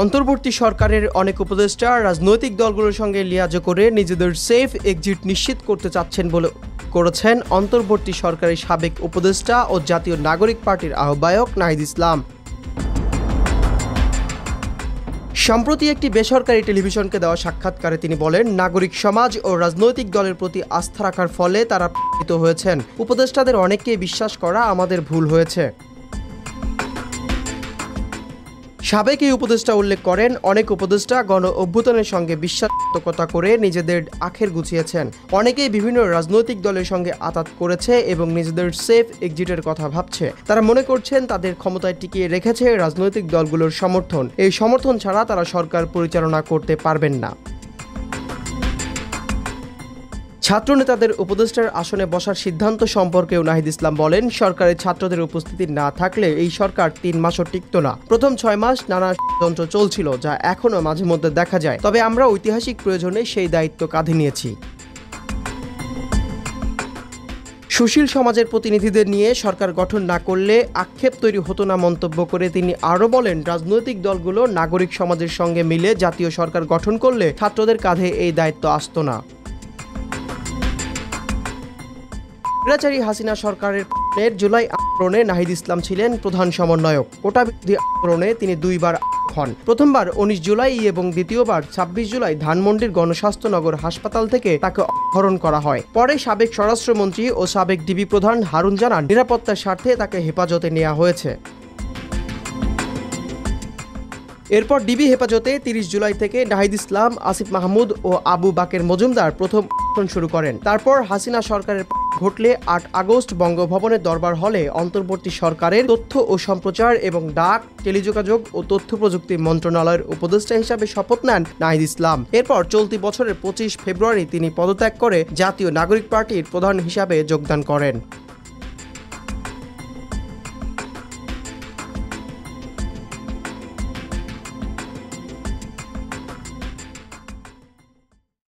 অন্তর্বর্তী সরকারের অনেক উপদেষ্টা রাজনৈতিক দলগুলোর সঙ্গে লিয়াজো করে নিজেদের সেফ এক্সিট নিশ্চিত করতে চাচ্ছেন বলে করেছেন অন্তর্বর্তী সরকারের সাবেক উপদেষ্টা ও জাতীয় নাগরিক পার্টির আহ্বায়ক নাহিদ ইসলাম। সম্প্রতি একটি বেসরকারি টেলিভিশনকে দেওয়া সাক্ষাৎকারে তিনি বলেন, নাগরিক সমাজ ও রাজনৈতিক দলের প্রতি আস্থা রাখার ফলে তারা প্রভাবিত হয়েছেন। উপদেষ্টাদের অনেককে বিশ্বাস করা আমাদের ভুল হয়েছে। সাবেক এই উপদেষ্টা উল্লেখ করেন, অনেক উপদেষ্টা গণ অভ্যুত্থানের সঙ্গে বিশ্বাসঘাতকতা করে নিজেদের আখের গুছিয়েছেন। অনেকেই বিভিন্ন রাজনৈতিক দলের সঙ্গে আঁতাত করেছে এবং নিজেদের সেফ এক্সিটের কথা ভাবছে। তারা মনে করছেন তাদের ক্ষমতায় টিকিয়ে রেখেছে রাজনৈতিক দলগুলোর সমর্থন। এই সমর্থন ছাড়া তারা সরকার পরিচালনা করতে পারবেন না। ছাত্রনেতাদের উপদেষ্টার আসনে বসার সিদ্ধান্ত সম্পর্কেও নাহিদ ইসলাম বলেন, সরকারের ছাত্রদের উপস্থিতি না থাকলে এই সরকার 3 মাসও টিকত না। প্রথম 6 মাস নানা ষড়যন্ত্র চলছিল, যা এখনো মাঝে মধ্যে দেখা যায়। তবে আমরা ঐতিহাসিক প্রয়োজনে সেই দায়িত্ব কাঁধে নিয়েছি। সুশীল সমাজের প্রতিনিধিদের নিয়ে সরকার গঠন না করলে আক্ষেপ তৈরি হতো না মন্তব্য করে তিনি আরও বলেন, রাজনৈতিক দলগুলো নাগরিক সমাজের সঙ্গে মিলে জাতীয় সরকার গঠন করলে ছাত্রদের কাঁধে এই দায়িত্ব আসতো না। স্বৈরাচারী হাসিনা সরকারের জুলাই আন্দোলনে নাহিদ ইসলাম ছিলেন প্রধান সমন্বয়ক। কোটা বিরোধী আন্দোলনে তিনি 2 বার হন। প্রথমবার 19 জুলাই এবং দ্বিতীয়বার 26 জুলাই ধানমন্ডির গণস্বাস্থ্যনগর হাসপাতাল থেকে তাকে অপহরণ করা হয়। পরে সাবেক স্বরাষ্ট্রমন্ত্রী ও সাবেক ডিবি প্রধান হারুন জানান, নিরাপত্তার স্বার্থে তাকে হেফাজতে নেওয়া হয়েছে। এরপর ডিবি হেফাজতে 30 জুলাই থেকে নাহিদ ইসলাম, আসিফ মাহমুদ ও আবু বাকের মজুমদার প্রথম শুরু করেন। তারপর হাসিনা সরকারের ঘটলে 8 আগস্ট বঙ্গভবনের দরবার হলে অন্তর্বর্তী সরকারের তথ্য ও সম্প্রচার এবং ডাক, টেলিযোগাযোগ ও তথ্য প্রযুক্তি মন্ত্রণালয়ের উপদেষ্টা হিসাবে শপথ নেন নাহিদ ইসলাম। এরপর চলতি বছরের 25 ফেব্রুয়ারি তিনি পদত্যাগ করে জাতীয় নাগরিক পার্টির প্রধান হিসাবে যোগদান করেন।